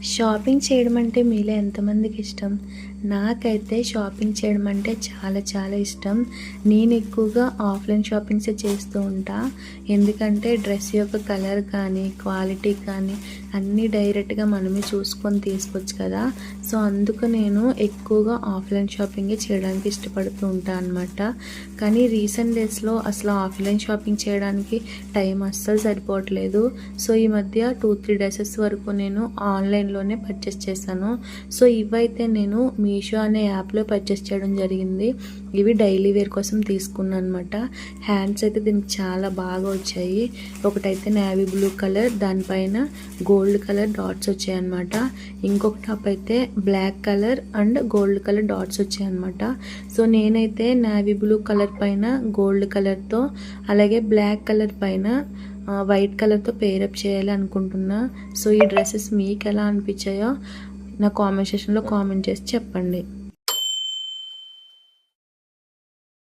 Shopping చేయడం అంటే మీలో ఎంతమందికి ఇష్టం? నాకైతే షాపింగ్ చేయడం అంటే చాలా చాలా ఇష్టం. నేను ఎక్కువగా ఆఫ్లైన్ షాపింగ్సే చేస్తూ ఉంటా. ఎందుకంటే డ్రెస్ యొక్క కలర్ కానీ, క్వాలిటీ కానీ అన్నీ డైరెక్ట్‌గా మనమే చూసుకొని తీసుకోవచ్చు కదా! సో, అందుకు నేను ఎక్కువగా ఆఫ్లైన్ షాపింగే చేయడానికి ఇష్టపడుతూ ఉంటా అనమాట. కానీ రీసెంట్ డేస్‌లో అసలు ఆఫ్లైన్ షాపింగ్ చేయడానికి టైం అస్సలు సరిపోవట్లేదు. సో, ఈ మధ్య 2-3 డ్రెసెస్ వరకు నేను ఆన్లైన్‌లోనే పర్చేస్ చేశాను. సో, ఇవైతే నేను మీషో అనే యాప్‌లో పర్చేస్ చేయడం జరిగింది. ఇవి డైలీ వేర్ కోసం తీసుకున్నాను అనమాట. హ్యాండ్స్ అయితే దీనికి చాలా బాగా వచ్చాయి. ఒకటైతే నేవీ బ్లూ కలర్, దానిపైన గోల్డ్ కలర్ డాట్స్ వచ్చాయన్నమాట. ఇంకొక టాప్ అయితే black colour and gold colour dots వచ్చాయన్నమాట. సో, నేనైతే నేవీ బ్లూ కలర్ పైన గోల్డ్ కలర్తో, అలాగే బ్లాక్ కలర్ పైన వైట్ కలర్తో పేరప్ చేయాలి అనుకుంటున్నా. సో, ఈ డ్రెస్సెస్ మీకు ఎలా అనిపించాయో నా కామెంట్ సెక్షన్లో కామెంట్ చేసి చెప్పండి.